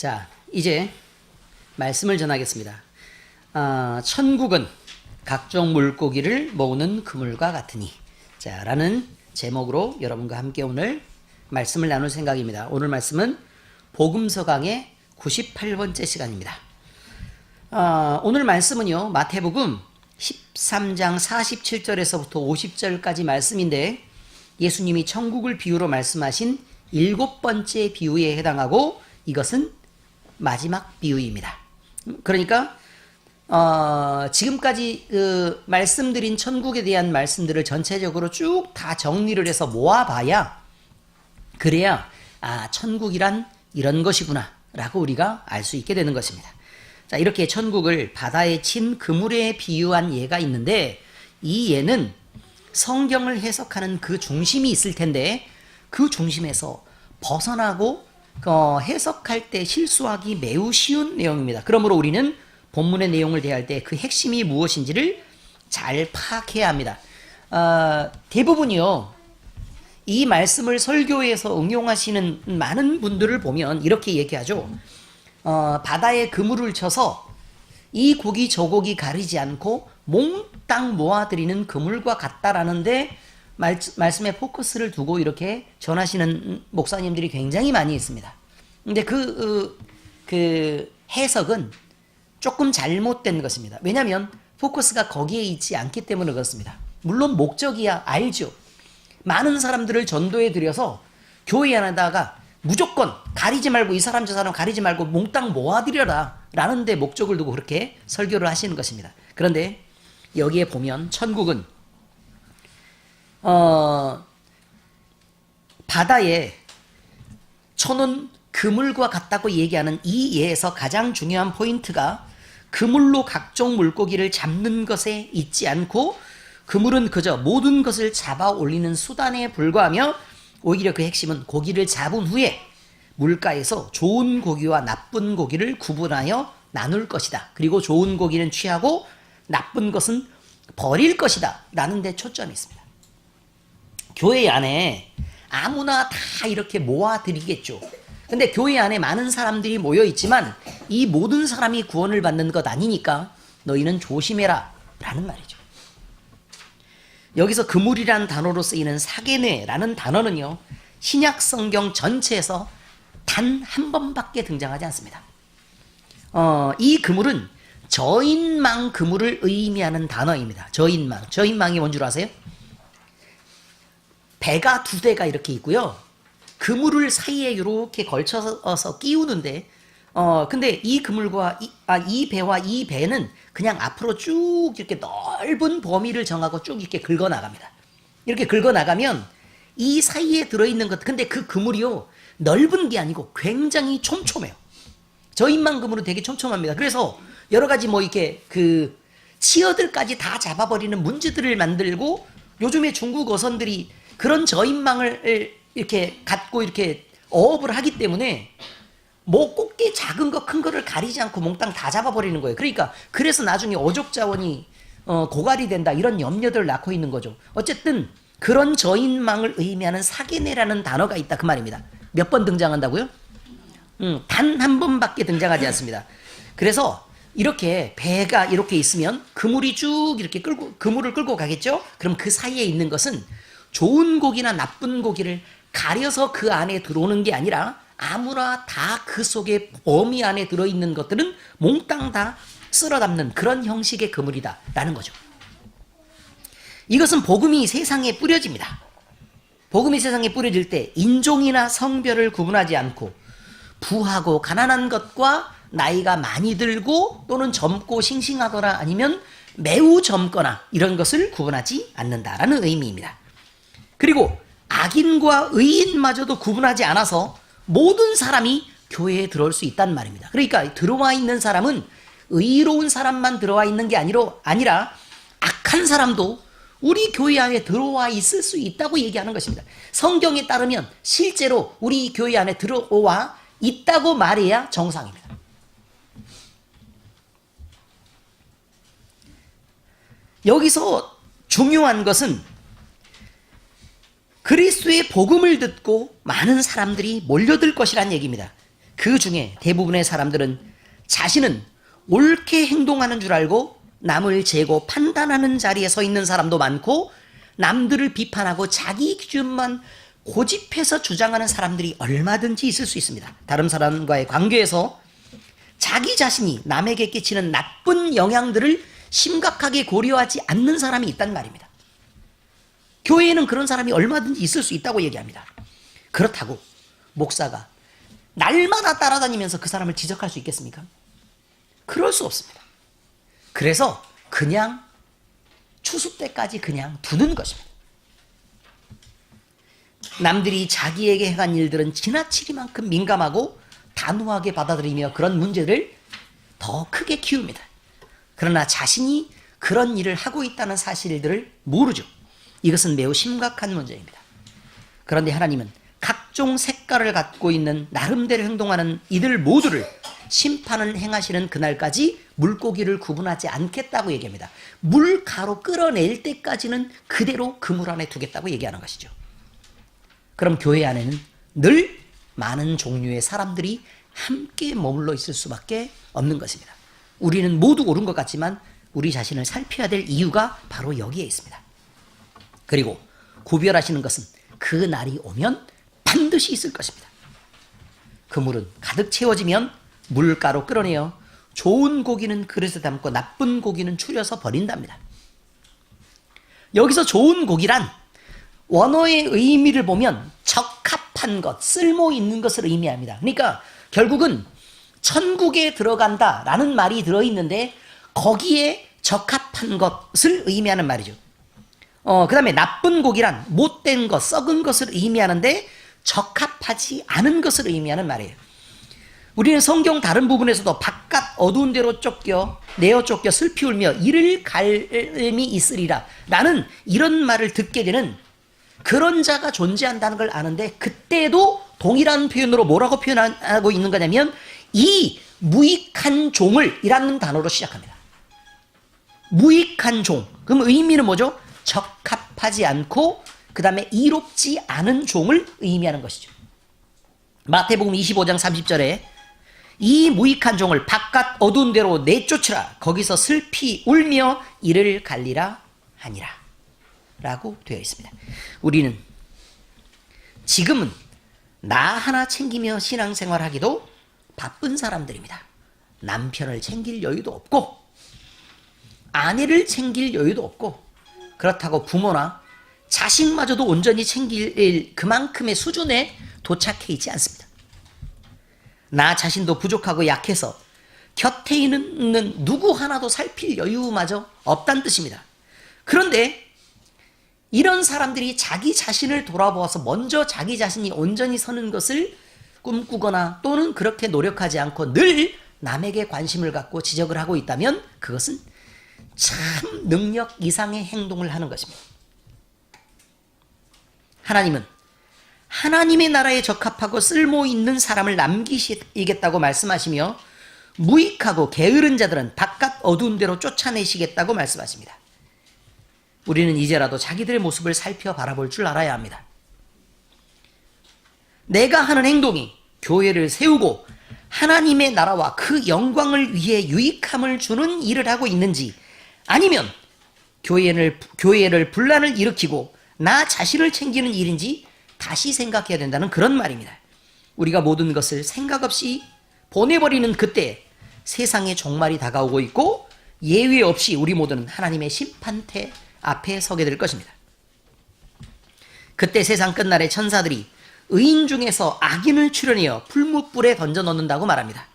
자, 이제 말씀을 전하겠습니다. 천국은 각종 물고기를 모으는 그물과 같으니, 자, 라는 제목으로 여러분과 함께 오늘 말씀을 나눌 생각입니다. 오늘 말씀은 복음서 강의 98번째 시간입니다. 오늘 말씀은요, 마태복음 13장 47절에서부터 50절까지 말씀인데, 예수님이 천국을 비유로 말씀하신 7번째 비유에 해당하고, 이것은 마지막 비유입니다. 그러니까 지금까지 말씀드린 천국에 대한 말씀들을 전체적으로 쭉 다 정리를 해서 모아봐야, 그래야 천국이란 이런 것이구나 라고 우리가 알 수 있게 되는 것입니다. 자, 이렇게 천국을 바다에 친 그물에 비유한 예가 있는데, 이 예는 성경을 해석하는 그 중심이 있을 텐데, 그 중심에서 벗어나고 해석할 때 실수하기 매우 쉬운 내용입니다. 그러므로 우리는 본문의 내용을 대할 때 그 핵심이 무엇인지를 잘 파악해야 합니다. 대부분이요, 이 말씀을 설교에서 응용하시는 많은 분들을 보면 이렇게 얘기하죠. 바다에 그물을 쳐서 이 고기 저 고기 가리지 않고 몽땅 모아들이는 그물과 같다라는데, 말씀에 포커스를 두고 이렇게 전하시는 목사님들이 굉장히 많이 있습니다. 근데 그 해석은 조금 잘못된 것입니다. 왜냐하면 포커스가 거기에 있지 않기 때문에 그렇습니다. 물론 목적이야 알죠. 많은 사람들을 전도해 드려서 교회 안에다가 무조건 가리지 말고, 이 사람 저 사람 가리지 말고 몽땅 모아드려라 라는 데 목적을 두고 그렇게 설교를 하시는 것입니다. 그런데 여기에 보면 천국은 바다에 쳐놓은 그물과 같다고 얘기하는 이 예에서 가장 중요한 포인트가, 그물로 각종 물고기를 잡는 것에 있지 않고, 그물은 그저 모든 것을 잡아 올리는 수단에 불과하며, 오히려 그 핵심은 고기를 잡은 후에 물가에서 좋은 고기와 나쁜 고기를 구분하여 나눌 것이다. 그리고 좋은 고기는 취하고 나쁜 것은 버릴 것이다 라는 데 초점이 있습니다. 교회 안에 아무나 다 이렇게 모아드리겠죠. 근데 교회 안에 많은 사람들이 모여있지만 이 모든 사람이 구원을 받는 것 아니니까 너희는 조심해라 라는 말이죠. 여기서 그물이라는 단어로 쓰이는 사게네라는 단어는요, 신약 성경 전체에서 단 한 번밖에 등장하지 않습니다. 이 그물은 저인망 그물을 의미하는 단어입니다. 저인망이 뭔 줄 아세요? 배가 두 대가 이렇게 있고요, 그물을 사이에 이렇게 걸쳐서 끼우는데, 근데 이 그물과 이 배와 이 배는 그냥 앞으로 쭉 이렇게 넓은 범위를 정하고 쭉 이렇게 긁어 나갑니다. 이렇게 긁어 나가면 이 사이에 들어있는 것, 근데 그 그물이요, 넓은 게 아니고 굉장히 촘촘해요. 저인망 그물은 되게 촘촘합니다. 그래서 여러 가지 이렇게 치어들까지 다 잡아버리는 문지들을 만들고, 요즘에 중국 어선들이 그런 저인망을 이렇게 갖고 이렇게 어업을 하기 때문에 꽃게 작은 거 큰 거를 가리지 않고 몽땅 다 잡아버리는 거예요. 그러니까 그래서 나중에 어족 자원이 고갈이 된다 이런 염려들을 낳고 있는 거죠. 어쨌든 그런 저인망을 의미하는 사게네라는 단어가 있다 그 말입니다. 몇 번 등장한다고요? 단 한 번밖에 등장하지 않습니다. 그래서 이렇게 배가 이렇게 있으면 그물이 쭉 이렇게 그물을 끌고 가겠죠? 그럼 그 사이에 있는 것은 좋은 고기나 나쁜 고기를 가려서 그 안에 들어오는 게 아니라, 아무나 다 그 속에 범위 안에 들어있는 것들은 몽땅 다 쓸어 담는 그런 형식의 그물이다 라는 거죠. 이것은 복음이 세상에 뿌려집니다. 복음이 세상에 뿌려질 때 인종이나 성별을 구분하지 않고, 부하고 가난한 것과 나이가 많이 들고 또는 젊고 싱싱하거나 아니면 매우 젊거나 이런 것을 구분하지 않는다라는 의미입니다. 그리고 악인과 의인마저도 구분하지 않아서 모든 사람이 교회에 들어올 수 있단 말입니다. 그러니까 들어와 있는 사람은 의로운 사람만 들어와 있는 게 아니라 악한 사람도 우리 교회 안에 들어와 있을 수 있다고 얘기하는 것입니다. 성경에 따르면 실제로 우리 교회 안에 들어와 있다고 말해야 정상입니다. 여기서 중요한 것은 그리스도의 복음을 듣고 많은 사람들이 몰려들 것이란 얘기입니다. 그 중에 대부분의 사람들은 자신은 옳게 행동하는 줄 알고 남을 재고 판단하는 자리에 서 있는 사람도 많고, 남들을 비판하고 자기 기준만 고집해서 주장하는 사람들이 얼마든지 있을 수 있습니다. 다른 사람과의 관계에서 자기 자신이 남에게 끼치는 나쁜 영향들을 심각하게 고려하지 않는 사람이 있단 말입니다. 교회에는 그런 사람이 얼마든지 있을 수 있다고 얘기합니다. 그렇다고 목사가 날마다 따라다니면서 그 사람을 지적할 수 있겠습니까? 그럴 수 없습니다. 그래서 그냥 추수 때까지 그냥 두는 것입니다. 남들이 자기에게 행한 일들은 지나치기만큼 민감하고 단호하게 받아들이며 그런 문제를 더 크게 키웁니다. 그러나 자신이 그런 일을 하고 있다는 사실들을 모르죠. 이것은 매우 심각한 문제입니다. 그런데 하나님은 각종 색깔을 갖고 있는 나름대로 행동하는 이들 모두를 심판을 행하시는 그날까지 물고기를 구분하지 않겠다고 얘기합니다. 물가로 끌어낼 때까지는 그대로 그물 안에 두겠다고 얘기하는 것이죠. 그럼 교회 안에는 늘 많은 종류의 사람들이 함께 머물러 있을 수밖에 없는 것입니다. 우리는 모두 옳은 것 같지만 우리 자신을 살펴야 될 이유가 바로 여기에 있습니다. 그리고 구별하시는 것은 그 날이 오면 반드시 있을 것입니다. 그물은 가득 채워지면 물가로 끌어내어 좋은 고기는 그릇에 담고 나쁜 고기는 추려서 버린답니다. 여기서 좋은 고기란 원어의 의미를 보면 적합한 것, 쓸모 있는 것을 의미합니다. 그러니까 결국은 천국에 들어간다라는 말이 들어있는데 거기에 적합한 것을 의미하는 말이죠. 그 다음에 나쁜 고기란 못된 것, 썩은 것을 의미하는데 적합하지 않은 것을 의미하는 말이에요. 우리는 성경 다른 부분에서도 바깥 어두운 데로 내어 쫓겨 슬피 울며 이를 갈음이 있으리라 라는 이런 말을 듣게 되는 그런 자가 존재한다는 걸 아는데, 그때도 동일한 표현으로 뭐라고 표현하고 있는 거냐면 이 무익한 종을 이라는 단어로 시작합니다. 무익한 종. 그럼 의미는 뭐죠? 적합하지 않고 그 다음에 이롭지 않은 종을 의미하는 것이죠. 마태복음 25장 30절에 이 무익한 종을 바깥 어두운 데로 내쫓으라. 거기서 슬피 울며 이를 갈리라 하니라 라고 되어 있습니다. 우리는 지금은 나 하나 챙기며 신앙생활하기도 바쁜 사람들입니다. 남편을 챙길 여유도 없고 아내를 챙길 여유도 없고, 그렇다고 부모나 자식마저도 온전히 챙길 그만큼의 수준에 도착해 있지 않습니다. 나 자신도 부족하고 약해서 곁에 있는 누구 하나도 살필 여유마저 없다는 뜻입니다. 그런데 이런 사람들이 자기 자신을 돌아보아서 먼저 자기 자신이 온전히 서는 것을 꿈꾸거나 또는 그렇게 노력하지 않고 늘 남에게 관심을 갖고 지적을 하고 있다면 그것은 참 능력 이상의 행동을 하는 것입니다. 하나님은 하나님의 나라에 적합하고 쓸모 있는 사람을 남기시겠다고 말씀하시며 무익하고 게으른 자들은 바깥 어두운 데로 쫓아내시겠다고 말씀하십니다. 우리는 이제라도 자기들의 모습을 살펴 바라볼 줄 알아야 합니다. 내가 하는 행동이 교회를 세우고 하나님의 나라와 그 영광을 위해 유익함을 주는 일을 하고 있는지, 아니면 교회를 분란을 일으키고 나 자신을 챙기는 일인지 다시 생각해야 된다는 그런 말입니다. 우리가 모든 것을 생각 없이 보내버리는 그때 세상의 종말이 다가오고 있고 예외 없이 우리 모두는 하나님의 심판대 앞에 서게 될 것입니다. 그때 세상 끝날에 천사들이 의인 중에서 악인을 추려내어 풀무불에 던져 넣는다고 말합니다.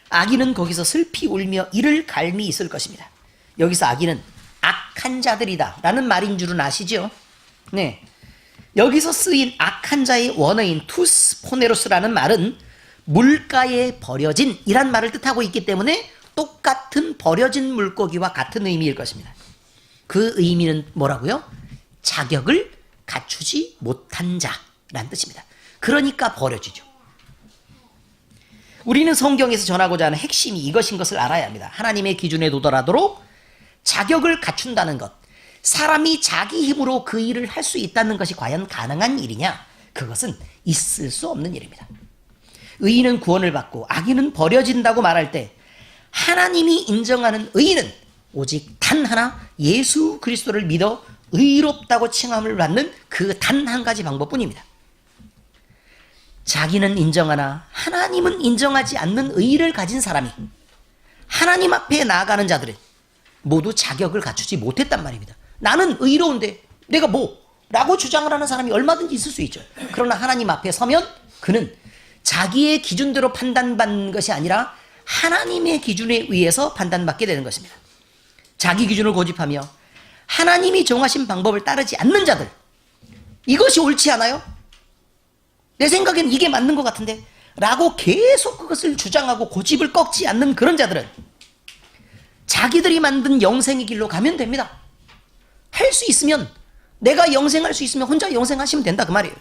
악인은 거기서 슬피 울며 이를 갈미 있을 것입니다. 여기서 악인은 악한 자들이다 라는 말인 줄은 아시죠? 네. 여기서 쓰인 악한 자의 원어인 투스 포네로스라는 말은 물가에 버려진 이란 말을 뜻하고 있기 때문에 똑같은 버려진 물고기와 같은 의미일 것입니다. 그 의미는 뭐라고요? 자격을 갖추지 못한 자라는 뜻입니다. 그러니까 버려지죠. 우리는 성경에서 전하고자 하는 핵심이 이것인 것을 알아야 합니다. 하나님의 기준에 도달하도록 자격을 갖춘다는 것, 사람이 자기 힘으로 그 일을 할 수 있다는 것이 과연 가능한 일이냐? 그것은 있을 수 없는 일입니다. 의인은 구원을 받고 악인은 버려진다고 말할 때 하나님이 인정하는 의인은 오직 단 하나 예수 그리스도를 믿어 의롭다고 칭함을 받는 그 단 한 가지 방법뿐입니다. 자기는 인정하나 하나님은 인정하지 않는 의의를 가진 사람이 하나님 앞에 나아가는 자들은 모두 자격을 갖추지 못했단 말입니다. 나는 의로운데 내가 뭐? 라고 주장을 하는 사람이 얼마든지 있을 수 있죠. 그러나 하나님 앞에 서면 그는 자기의 기준대로 판단받는 것이 아니라 하나님의 기준에 의해서 판단받게 되는 것입니다. 자기 기준을 고집하며 하나님이 정하신 방법을 따르지 않는 자들, 이것이 옳지 않아요? 내 생각엔 이게 맞는 것 같은데 라고 계속 그것을 주장하고 고집을 꺾지 않는 그런 자들은 자기들이 만든 영생의 길로 가면 됩니다. 할 수 있으면, 내가 영생할 수 있으면 혼자 영생하시면 된다 그 말이에요.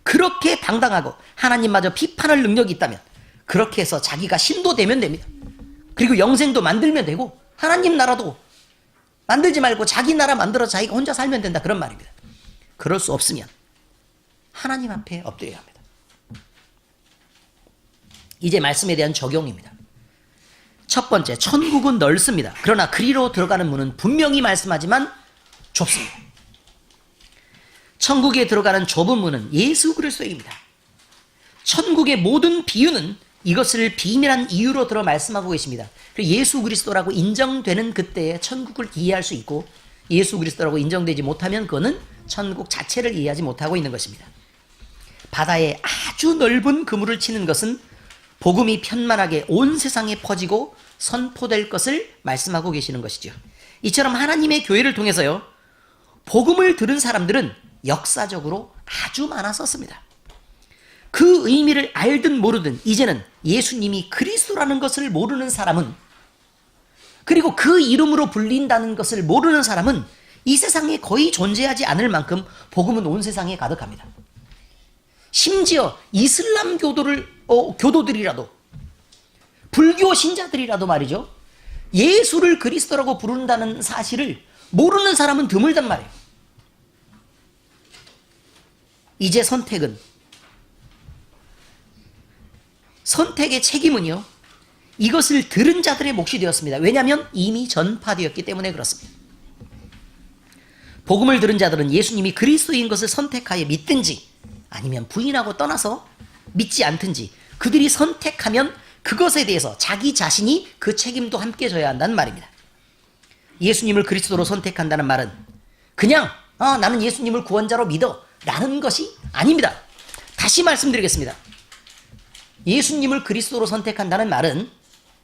그렇게 당당하고 하나님마저 비판할 능력이 있다면 그렇게 해서 자기가 신도 되면 됩니다. 그리고 영생도 만들면 되고 하나님 나라도 만들지 말고 자기 나라 만들어 자기가 혼자 살면 된다 그런 말입니다. 그럴 수 없으면 하나님 앞에 엎드려야 합니다. 이제 말씀에 대한 적용입니다. 첫 번째, 천국은 넓습니다. 그러나 그리로 들어가는 문은 분명히 말씀하지만 좁습니다. 천국에 들어가는 좁은 문은 예수 그리스도입니다. 천국의 모든 비유는 이것을 비밀한 이유로 들어 말씀하고 계십니다. 예수 그리스도라고 인정되는 그때에 천국을 이해할 수 있고 예수 그리스도라고 인정되지 못하면 그거는 천국 자체를 이해하지 못하고 있는 것입니다. 바다에 아주 넓은 그물을 치는 것은 복음이 편만하게 온 세상에 퍼지고 선포될 것을 말씀하고 계시는 것이죠. 이처럼 하나님의 교회를 통해서요, 복음을 들은 사람들은 역사적으로 아주 많았었습니다. 그 의미를 알든 모르든 이제는 예수님이 그리스도라는 것을 모르는 사람은, 그리고 그 이름으로 불린다는 것을 모르는 사람은 이 세상에 거의 존재하지 않을 만큼 복음은 온 세상에 가득합니다. 심지어 이슬람 교도들이라도, 불교 신자들이라도 말이죠, 예수를 그리스도라고 부른다는 사실을 모르는 사람은 드물단 말이에요. 이제 선택의 책임은요, 이것을 들은 자들의 몫이 되었습니다. 왜냐하면 이미 전파되었기 때문에 그렇습니다. 복음을 들은 자들은 예수님이 그리스도인 것을 선택하여 믿든지 아니면 부인하고 떠나서 믿지 않든지 그들이 선택하면 그것에 대해서 자기 자신이 그 책임도 함께 져야 한다는 말입니다. 예수님을 그리스도로 선택한다는 말은 그냥 나는 예수님을 구원자로 믿어 라는 것이 아닙니다. 다시 말씀드리겠습니다. 예수님을 그리스도로 선택한다는 말은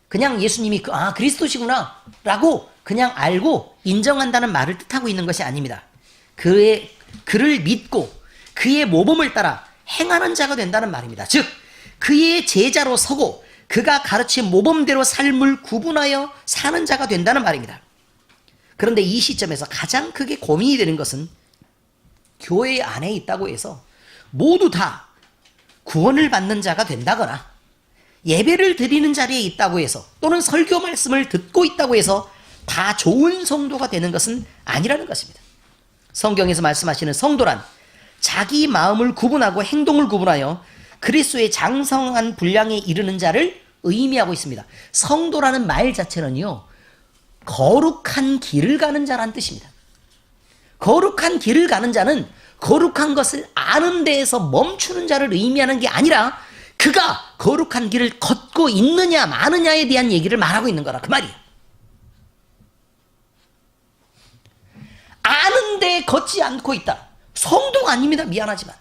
그냥 예수님이 그리스도시구나 라고 그냥 알고 인정한다는 말을 뜻하고 있는 것이 아닙니다. 그를 믿고 그의 모범을 따라 행하는 자가 된다는 말입니다. 즉 그의 제자로 서고 그가 가르친 모범대로 삶을 구분하여 사는 자가 된다는 말입니다. 그런데 이 시점에서 가장 크게 고민이 되는 것은 교회 안에 있다고 해서 모두 다 구원을 받는 자가 된다거나 예배를 드리는 자리에 있다고 해서 또는 설교 말씀을 듣고 있다고 해서 다 좋은 성도가 되는 것은 아니라는 것입니다. 성경에서 말씀하시는 성도란 자기 마음을 구분하고 행동을 구분하여 그리스도의 장성한 분량에 이르는 자를 의미하고 있습니다. 성도라는 말 자체는요, 거룩한 길을 가는 자라는 뜻입니다. 거룩한 길을 가는 자는 거룩한 것을 아는 데에서 멈추는 자를 의미하는 게 아니라 그가 거룩한 길을 걷고 있느냐 마느냐에 대한 얘기를 말하고 있는 거라 그 말이에요. 아는데 걷지 않고 있다. 성도가 아닙니다. 미안하지만.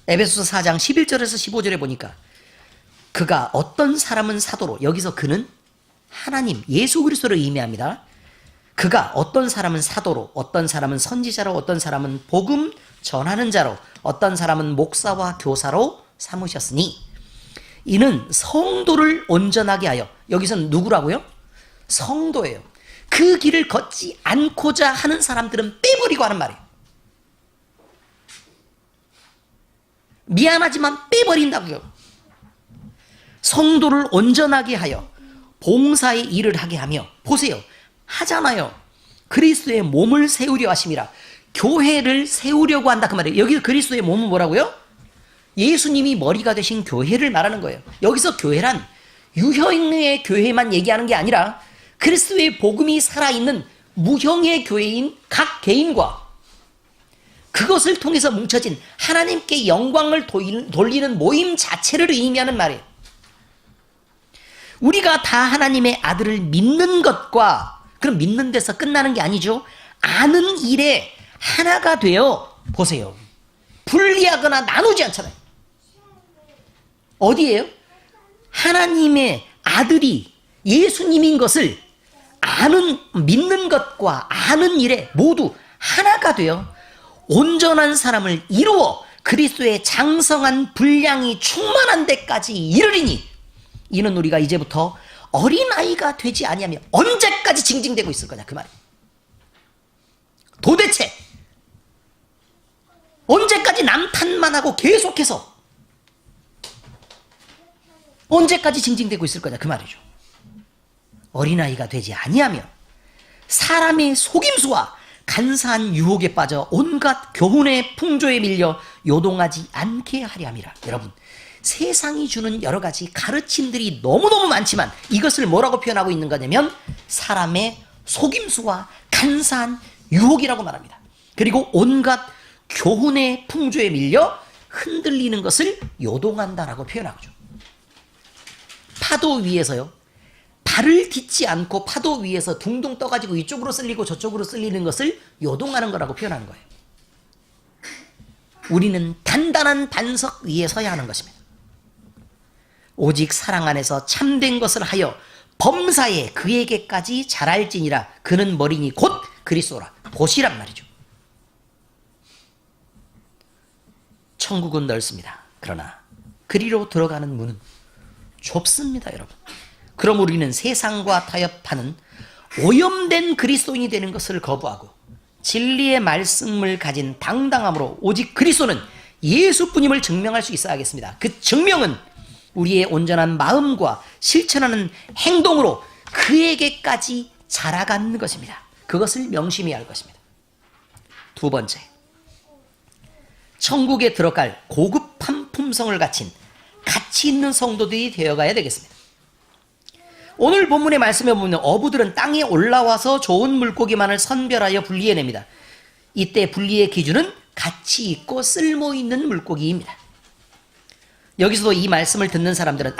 에베소서 4장 11절에서 15절에 보니까 그가 어떤 사람은 사도로, 여기서 그는 하나님 예수 그리스도를 의미합니다. 그가 어떤 사람은 사도로, 어떤 사람은 선지자로, 어떤 사람은 복음 전하는 자로, 어떤 사람은 목사와 교사로 삼으셨으니 이는 성도를 온전하게 하여, 여기서는 누구라고요? 성도예요. 그 길을 걷지 않고자 하는 사람들은 빼버리고 하는 말이에요. 미안하지만 빼버린다고요. 성도를 온전하게 하여 봉사의 일을 하게 하며, 보세요, 하잖아요. 그리스도의 몸을 세우려 하심이라. 교회를 세우려고 한다 그 말이에요. 여기 그리스도의 몸은 뭐라고요? 예수님이 머리가 되신 교회를 말하는 거예요. 여기서 교회란 유형의 교회만 얘기하는 게 아니라 그리스도의 복음이 살아있는 무형의 교회인 각 개인과 그것을 통해서 뭉쳐진 하나님께 영광을 돌리는 모임 자체를 의미하는 말이에요. 우리가 다 하나님의 아들을 믿는 것과, 그럼 믿는 데서 끝나는 게 아니죠. 아는 일에 하나가 되어, 보세요, 분리하거나 나누지 않잖아요. 어디에요? 하나님의 아들이 예수님인 것을 아는, 믿는 것과 아는 일에 모두 하나가 되어 온전한 사람을 이루어 그리스도의 장성한 분량이 충만한 데까지 이르리니, 이는 우리가 이제부터 어린아이가 되지 아니하며 언제까지 징징대고 있을 거냐 그 말이에요. 도대체 언제까지 남탓만 하고 계속해서 언제까지 징징대고 있을 거냐 그 말이죠. 어린아이가 되지 아니하며 사람의 속임수와 간사한 유혹에 빠져 온갖 교훈의 풍조에 밀려 요동하지 않게 하려 함이라. 여러분, 세상이 주는 여러 가지 가르침들이 너무너무 많지만 이것을 뭐라고 표현하고 있는 거냐면 사람의 속임수와 간사한 유혹이라고 말합니다. 그리고 온갖 교훈의 풍조에 밀려 흔들리는 것을 요동한다라고 표현하죠. 파도 위에서요, 발을 딛지 않고 파도 위에서 둥둥 떠가지고 이쪽으로 쓸리고 저쪽으로 쓸리는 것을 요동하는 거라고 표현하는 거예요. 우리는 단단한 반석 위에 서야 하는 것입니다. 오직 사랑 안에서 참된 것을 하여 범사에 그에게까지 자랄지니라. 그는 머리니 곧 그리스도라. 보시란 말이죠. 천국은 넓습니다. 그러나 그리로 들어가는 문은 좁습니다, 여러분. 그럼 우리는 세상과 타협하는 오염된 그리스도인이 되는 것을 거부하고 진리의 말씀을 가진 당당함으로 오직 그리스도는 예수뿐임을 증명할 수 있어야겠습니다. 그 증명은 우리의 온전한 마음과 실천하는 행동으로 그에게까지 자라가는 것입니다. 그것을 명심해야 할 것입니다. 두 번째, 천국에 들어갈 고급한 품성을 갖춘 가치 있는 성도들이 되어가야 되겠습니다. 오늘 본문의 말씀에 보면 어부들은 땅에 올라와서 좋은 물고기만을 선별하여 분리해냅니다. 이때 분리의 기준은 가치 있고 쓸모 있는 물고기입니다. 여기서도 이 말씀을 듣는 사람들은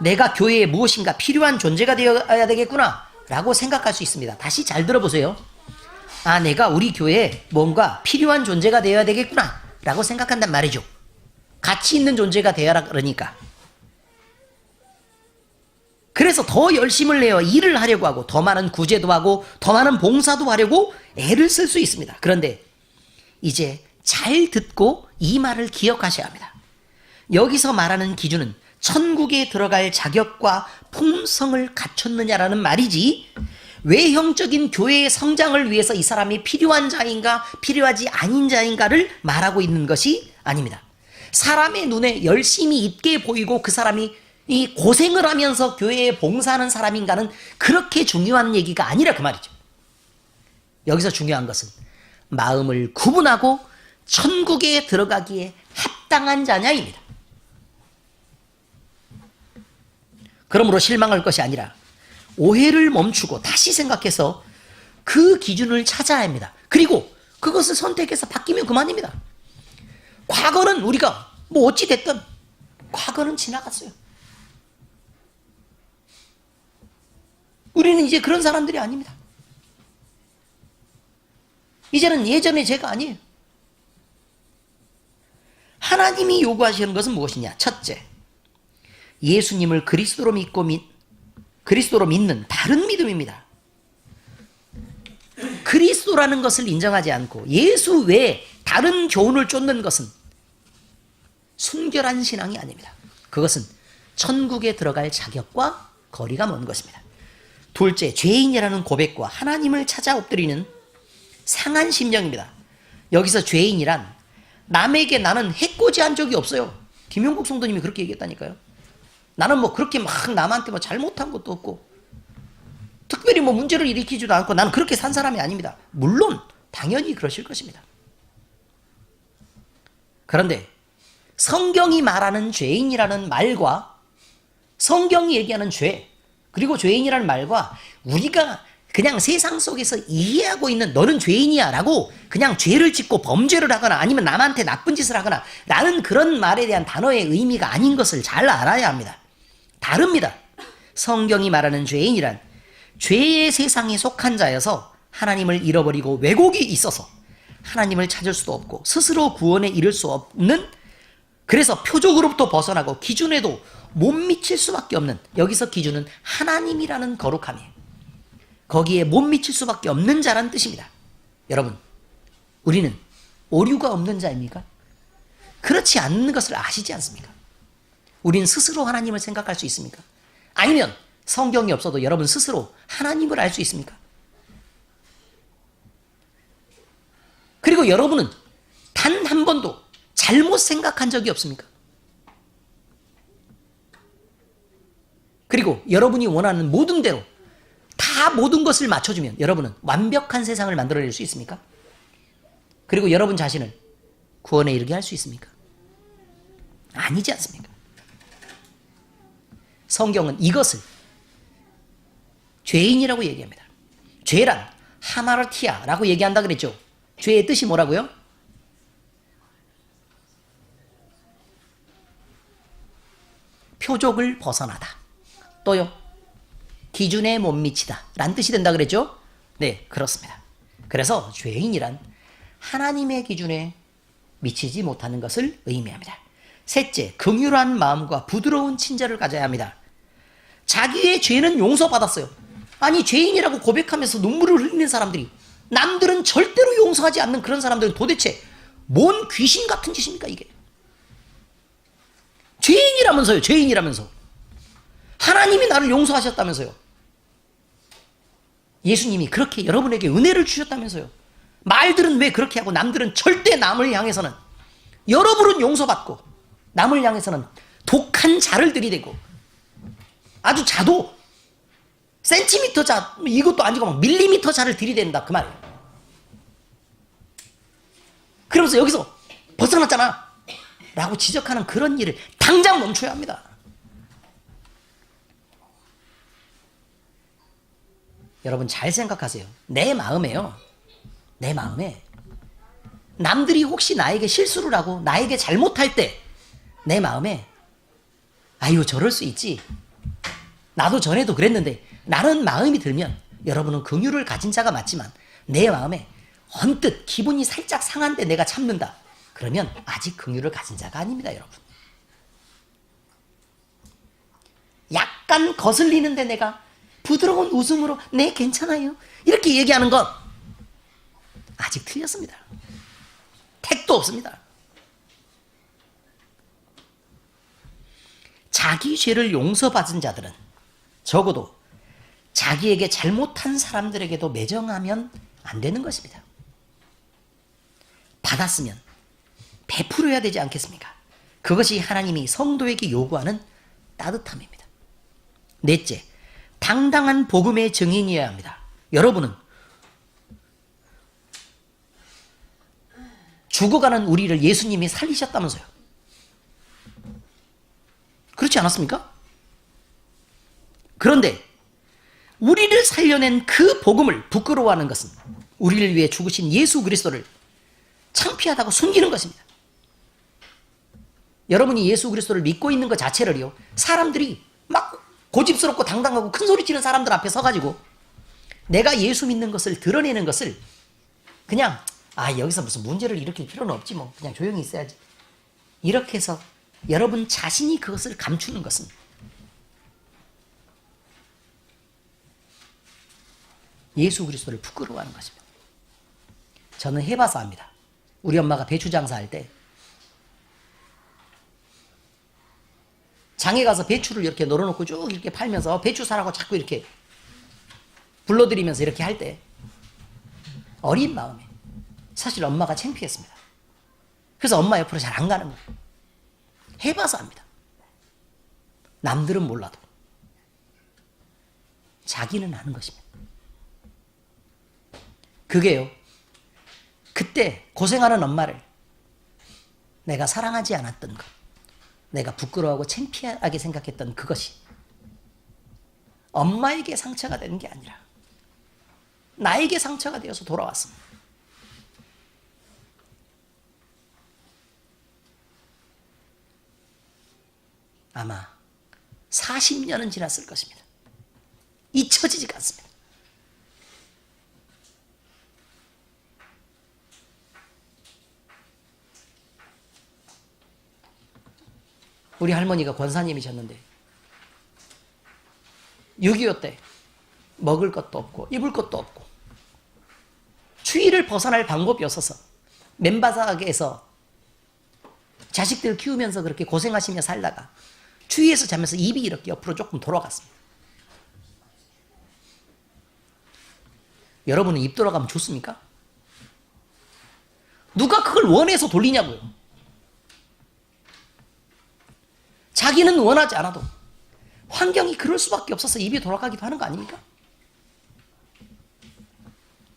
내가 교회에 무엇인가 필요한 존재가 되어야 되겠구나 라고 생각할 수 있습니다. 다시 잘 들어보세요. 내가 우리 교회에 뭔가 필요한 존재가 되어야 되겠구나 라고 생각한단 말이죠. 가치 있는 존재가 되어라 그러니까. 그래서 더 열심을 내어 일을 하려고 하고 더 많은 구제도 하고 더 많은 봉사도 하려고 애를 쓸 수 있습니다. 그런데 이제 잘 듣고 이 말을 기억하셔야 합니다. 여기서 말하는 기준은 천국에 들어갈 자격과 품성을 갖췄느냐라는 말이지, 외형적인 교회의 성장을 위해서 이 사람이 필요한 자인가 필요하지 아닌 자인가를 말하고 있는 것이 아닙니다. 사람의 눈에 열심히 있게 보이고 그 사람이 이 고생을 하면서 교회에 봉사하는 사람인가는 그렇게 중요한 얘기가 아니라 그 말이죠. 여기서 중요한 것은 마음을 구분하고 천국에 들어가기에 합당한 자냐입니다. 그러므로 실망할 것이 아니라 오해를 멈추고 다시 생각해서 그 기준을 찾아야 합니다. 그리고 그것을 선택해서 바뀌면 그만입니다. 과거는 우리가 뭐 어찌 됐든 과거는 지나갔어요. 우리는 이제 그런 사람들이 아닙니다. 이제는 예전의 제가 아니에요. 하나님이 요구하시는 것은 무엇이냐? 첫째, 예수님을 그리스도로 믿는 바른 믿음입니다. 그리스도라는 것을 인정하지 않고 예수 외에 다른 교훈을 쫓는 것은 순결한 신앙이 아닙니다. 그것은 천국에 들어갈 자격과 거리가 먼 것입니다. 둘째, 죄인이라는 고백과 하나님을 찾아 엎드리는 상한 심령입니다. 여기서 죄인이란 남에게 나는 해코지한 적이 없어요. 김용국 성도님이 그렇게 얘기했다니까요. 나는 뭐 그렇게 막 남한테 뭐 잘못한 것도 없고 특별히 뭐 문제를 일으키지도 않고 나는 그렇게 산 사람이 아닙니다. 물론 당연히 그러실 것입니다. 그런데 성경이 말하는 죄인이라는 말과 성경이 얘기하는 죄, 그리고 죄인이라는 말과 우리가 그냥 세상 속에서 이해하고 있는 너는 죄인이야 라고 그냥 죄를 짓고 범죄를 하거나 아니면 남한테 나쁜 짓을 하거나 라는 그런 말에 대한 단어의 의미가 아닌 것을 잘 알아야 합니다. 다릅니다. 성경이 말하는 죄인이란 죄의 세상에 속한 자여서 하나님을 잃어버리고 왜곡이 있어서 하나님을 찾을 수도 없고 스스로 구원에 이를 수 없는, 그래서 표적으로부터 벗어나고 기준에도 못 미칠 수밖에 없는, 여기서 기준은 하나님이라는 거룩함이에요. 거기에 못 미칠 수밖에 없는 자란 뜻입니다. 여러분, 우리는 오류가 없는 자입니까? 그렇지 않는 것을 아시지 않습니까? 우린 스스로 하나님을 생각할 수 있습니까? 아니면 성경이 없어도 여러분 스스로 하나님을 알 수 있습니까? 그리고 여러분은 단 한 번도 잘못 생각한 적이 없습니까? 그리고 여러분이 원하는 모든 대로 다 모든 것을 맞춰주면 여러분은 완벽한 세상을 만들어낼 수 있습니까? 그리고 여러분 자신을 구원에 이르게 할 수 있습니까? 아니지 않습니까? 성경은 이것을 죄인이라고 얘기합니다. 죄란 하마르티아라고 얘기한다 그랬죠. 죄의 뜻이 뭐라고요? 표적을 벗어나다. 또요, 기준에 못 미치다 라는 뜻이 된다 그랬죠. 네, 그렇습니다. 그래서 죄인이란 하나님의 기준에 미치지 못하는 것을 의미합니다. 셋째, 긍휼한 마음과 부드러운 친절을 가져야 합니다. 자기의 죄는 용서받았어요. 아니, 죄인이라고 고백하면서 눈물을 흘리는 사람들이, 남들은 절대로 용서하지 않는 그런 사람들은 도대체 뭔 귀신 같은 짓입니까 이게? 죄인이라면서요. 죄인이라면서 하나님이 나를 용서하셨다면서요. 예수님이 그렇게 여러분에게 은혜를 주셨다면서요. 말들은 왜 그렇게 하고 남들은 절대 남을 향해서는, 여러분은 용서받고 남을 향해서는 독한 자를 들이대고 아주 자도 센티미터 자, 이것도 아니고 막 밀리미터 자를 들이댄다 그 말이에요. 그러면서 여기서 벗어났잖아 라고 지적하는 그런 일을 당장 멈춰야 합니다. 여러분 잘 생각하세요. 내 마음에요. 내 마음에 남들이 혹시 나에게 실수를 하고 나에게 잘못할 때 내 마음에 아유 저럴 수 있지, 나도 전에도 그랬는데 라는 마음이 들면 여러분은 긍휼을 가진 자가 맞지만 내 마음에 언뜻 기분이 살짝 상한데 내가 참는다. 그러면 아직 긍휼을 가진 자가 아닙니다. 여러분. 약간 거슬리는데 내가 부드러운 웃음으로 네 괜찮아요 이렇게 얘기하는 건 아직 틀렸습니다. 택도 없습니다. 자기 죄를 용서받은 자들은 적어도 자기에게 잘못한 사람들에게도 매정하면 안 되는 것입니다. 받았으면 베풀어야 되지 않겠습니까? 그것이 하나님이 성도에게 요구하는 따뜻함입니다. 넷째, 당당한 복음의 증인이어야 합니다. 여러분은 죽어가는 우리를 예수님이 살리셨다면서요. 그렇지 않았습니까? 그런데 우리를 살려낸 그 복음을 부끄러워하는 것은 우리를 위해 죽으신 예수 그리스도를 창피하다고 숨기는 것입니다. 여러분이 예수 그리스도를 믿고 있는 것 자체를요, 사람들이 막 고집스럽고 당당하고 큰 소리 치는 사람들 앞에 서가지고 내가 예수 믿는 것을 드러내는 것을 그냥 여기서 무슨 문제를 일으킬 필요는 없지 뭐 그냥 조용히 있어야지 이렇게 해서 여러분 자신이 그것을 감추는 것은 예수 그리스도를 부끄러워하는 것입니다. 저는 해봐서 압니다. 우리 엄마가 배추 장사할 때 장에 가서 배추를 이렇게 널어놓고 쭉 이렇게 팔면서 배추 사라고 자꾸 이렇게 불러들이면서 이렇게 할 때 어린 마음에 사실 엄마가 창피했습니다. 그래서 엄마 옆으로 잘 안 가는 거예요. 해봐서 압니다. 남들은 몰라도 자기는 아는 것입니다. 그게요. 그때 고생하는 엄마를 내가 사랑하지 않았던 것, 내가 부끄러워하고 창피하게 생각했던 그것이 엄마에게 상처가 되는 게 아니라 나에게 상처가 되어서 돌아왔습니다. 아마 40년은 지났을 것입니다. 잊혀지지가 않습니다. 우리 할머니가 권사님이셨는데 6.25 때 먹을 것도 없고 입을 것도 없고 추위를 벗어날 방법이 없어서 맨바닥에서 자식들 키우면서 그렇게 고생하시며 살다가 추위에서 자면서 입이 이렇게 옆으로 조금 돌아갔습니다. 여러분은 입 돌아가면 좋습니까? 누가 그걸 원해서 돌리냐고요. 자기는 원하지 않아도 환경이 그럴 수밖에 없어서 입이 돌아가기도 하는 거 아닙니까?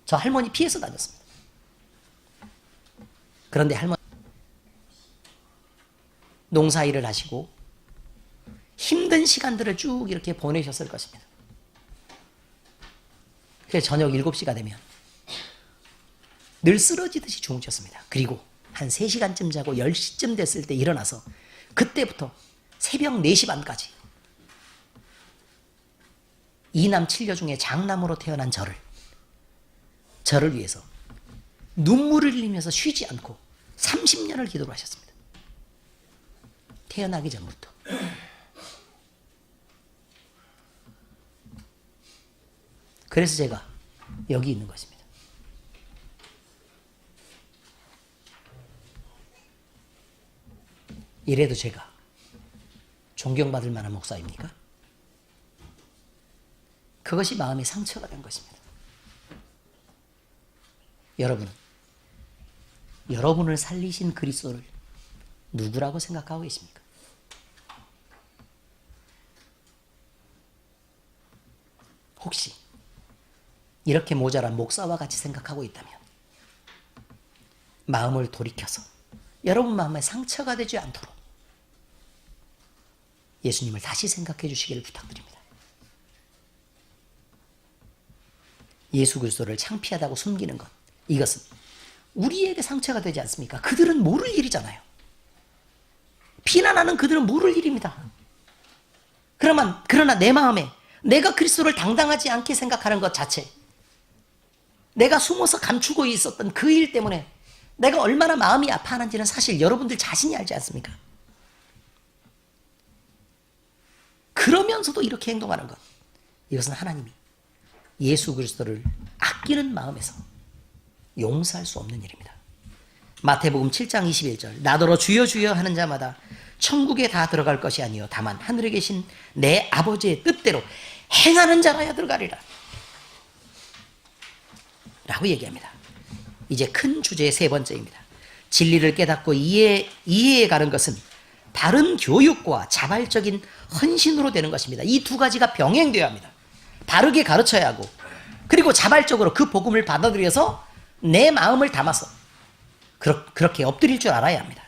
저 할머니 피해서 다녔습니다. 그런데 할머니 농사일을 하시고 힘든 시간들을 쭉 이렇게 보내셨을 것입니다. 그래서 저녁 7시가 되면 늘 쓰러지듯이 주무셨습니다. 그리고 한 3시간쯤 자고 10시쯤 됐을 때 일어나서 그때부터 새벽 4시 반까지 이남 7녀 중에 장남으로 태어난 저를 위해서 눈물을 흘리면서 쉬지 않고 30년을 기도를 하셨습니다. 태어나기 전부터. 그래서 제가 여기 있는 것입니다. 이래도 제가 존경받을 만한 목사입니까? 그것이 마음의 상처가 된 것입니다. 여러분을 살리신 그리스도를 누구라고 생각하고 계십니까? 혹시 이렇게 모자란 목사와 같이 생각하고 있다면 마음을 돌이켜서 여러분 마음에 상처가 되지 않도록 예수님을 다시 생각해 주시기를 부탁드립니다. 예수 그리스도를 창피하다고 숨기는 것, 이것은 우리에게 상처가 되지 않습니까? 그들은 모를 일이잖아요. 비난하는 그들은 모를 일입니다. 그러나 내 마음에 내가 그리스도를 당당하지 않게 생각하는 것 자체, 내가 숨어서 감추고 있었던 그 일 때문에 내가 얼마나 마음이 아파하는지는 사실 여러분들 자신이 알지 않습니까? 그러면서도 이렇게 행동하는 것, 이것은 하나님이 예수 그리스도를 아끼는 마음에서 용서할 수 없는 일입니다. 마태복음 7장 21절, 나더러 주여 주여 하는 자마다 천국에 다 들어갈 것이 아니요 다만 하늘에 계신 내 아버지의 뜻대로 행하는 자라야 들어가리라 라고 얘기합니다. 이제 큰 주제의 세 번째입니다. 진리를 깨닫고 이해해 가는 것은 바른 교육과 자발적인 헌신으로 되는 것입니다. 이 두 가지가 병행되어야 합니다. 바르게 가르쳐야 하고, 그리고 자발적으로 그 복음을 받아들여서 내 마음을 담아서 그렇게 엎드릴 줄 알아야 합니다.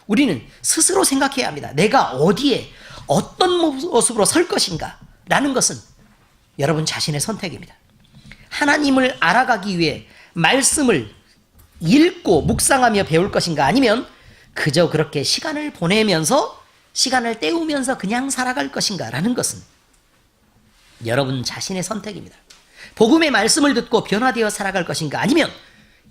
우리는 스스로 생각해야 합니다. 내가 어디에 어떤 모습으로 설 것인가 라는 것은 여러분 자신의 선택입니다. 하나님을 알아가기 위해 말씀을 읽고 묵상하며 배울 것인가, 아니면 그저 그렇게 시간을 보내면서 시간을 때우면서 그냥 살아갈 것인가 라는 것은 여러분 자신의 선택입니다. 복음의 말씀을 듣고 변화되어 살아갈 것인가, 아니면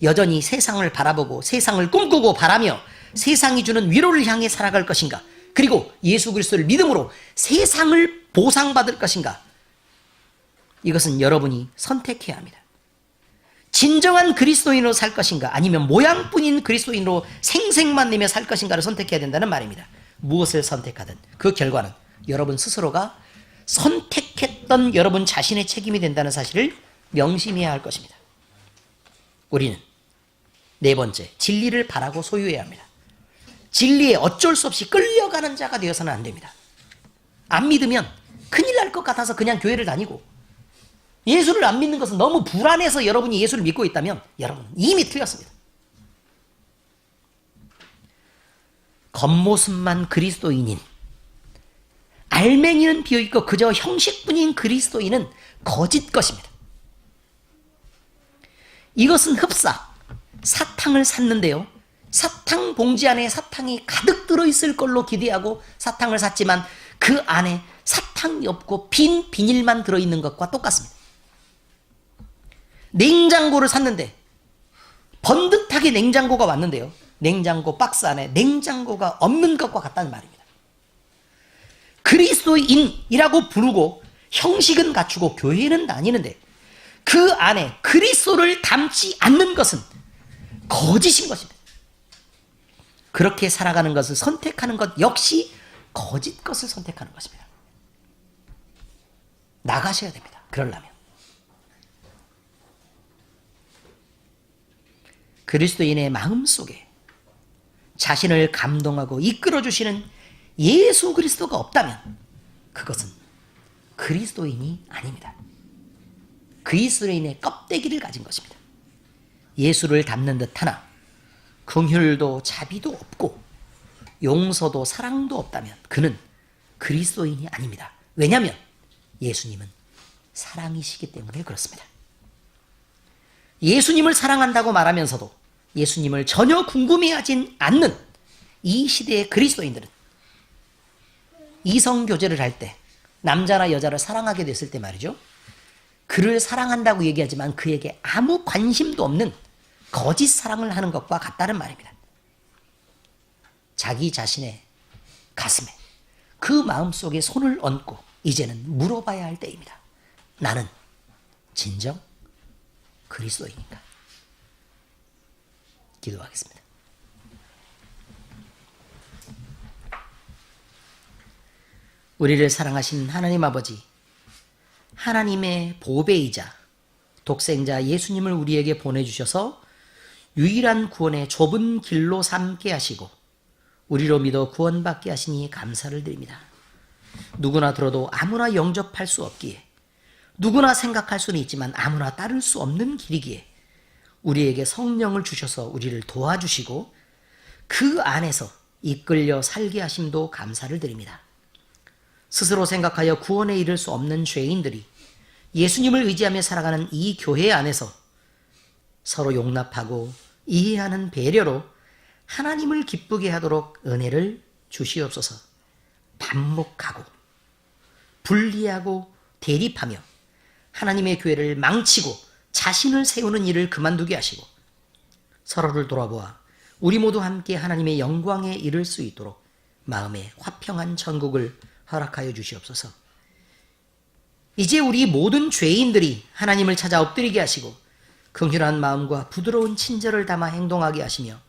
여전히 세상을 바라보고 세상을 꿈꾸고 바라며 세상이 주는 위로를 향해 살아갈 것인가, 그리고 예수 그리스도를 믿음으로 세상을 보상받을 것인가, 이것은 여러분이 선택해야 합니다. 진정한 그리스도인으로 살 것인가, 아니면 모양뿐인 그리스도인으로 생색만 내며 살 것인가를 선택해야 된다는 말입니다. 무엇을 선택하든 그 결과는 여러분 스스로가 선택했던 여러분 자신의 책임이 된다는 사실을 명심해야 할 것입니다. 우리는 네 번째, 진리를 바라고 소유해야 합니다. 진리에 어쩔 수 없이 끌려가는 자가 되어서는 안 됩니다. 안 믿으면 큰일 날 것 같아서 그냥 교회를 다니고, 예수를 안 믿는 것은 너무 불안해서 여러분이 예수를 믿고 있다면 여러분 이미 틀렸습니다. 겉모습만 그리스도인인, 알맹이는 비어있고 그저 형식뿐인 그리스도인은 거짓 것입니다. 이것은 흡사, 사탕을 샀는데요, 사탕 봉지 안에 사탕이 가득 들어있을 걸로 기대하고 사탕을 샀지만 그 안에 사탕이 없고 빈 비닐만 들어있는 것과 똑같습니다. 냉장고를 샀는데 번듯하게 냉장고가 왔는데요, 냉장고 박스 안에 냉장고가 없는 것과 같다는 말입니다. 그리스도인이라고 부르고 형식은 갖추고 교회는 다니는데 그 안에 그리스도를 담지 않는 것은 거짓인 것입니다. 그렇게 살아가는 것을 선택하는 것 역시 거짓 것을 선택하는 것입니다. 나가셔야 됩니다. 그러려면. 그리스도인의 마음속에 자신을 감동하고 이끌어주시는 예수 그리스도가 없다면 그것은 그리스도인이 아닙니다. 그리스도인의 껍데기를 가진 것입니다. 예수를 닮는 듯하나 긍휼도 자비도 없고 용서도 사랑도 없다면 그는 그리스도인이 아닙니다. 왜냐하면 예수님은 사랑이시기 때문에 그렇습니다. 예수님을 사랑한다고 말하면서도 예수님을 전혀 궁금해하진 않는 이 시대의 그리스도인들은 이성교제를 할 때 남자나 여자를 사랑하게 됐을 때 말이죠, 그를 사랑한다고 얘기하지만 그에게 아무 관심도 없는 거짓 사랑을 하는 것과 같다는 말입니다. 자기 자신의 가슴에 그 마음속에 손을 얹고 이제는 물어봐야 할 때입니다. 나는 진정 그리스도인인가? 기도하겠습니다. 우리를 사랑하신 하나님 아버지, 하나님의 보배이자 독생자 예수님을 우리에게 보내주셔서 유일한 구원의 좁은 길로 삼게 하시고 우리로 믿어 구원받게 하시니 감사를 드립니다. 누구나 들어도 아무나 영접할 수 없기에, 누구나 생각할 수는 있지만 아무나 따를 수 없는 길이기에 우리에게 성령을 주셔서 우리를 도와주시고 그 안에서 이끌려 살게 하심도 감사를 드립니다. 스스로 생각하여 구원에 이를 수 없는 죄인들이 예수님을 의지하며 살아가는 이 교회 안에서 서로 용납하고 이해하는 배려로 하나님을 기쁘게 하도록 은혜를 주시옵소서. 반목하고 분리하고 대립하며 하나님의 교회를 망치고 자신을 세우는 일을 그만두게 하시고 서로를 돌아보아 우리 모두 함께 하나님의 영광에 이를 수 있도록 마음의 화평한 천국을 허락하여 주시옵소서. 이제 우리 모든 죄인들이 하나님을 찾아 엎드리게 하시고 긍휼한 마음과 부드러운 친절을 담아 행동하게 하시며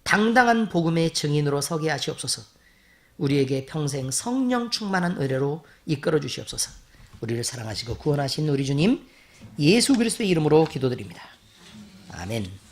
당당한 복음의 증인으로 서게 하시옵소서. 우리에게 평생 성령 충만한 은혜로 이끌어 주시옵소서. 우리를 사랑하시고 구원하신 우리 주님 예수 그리스도의 이름으로 기도드립니다. 아멘.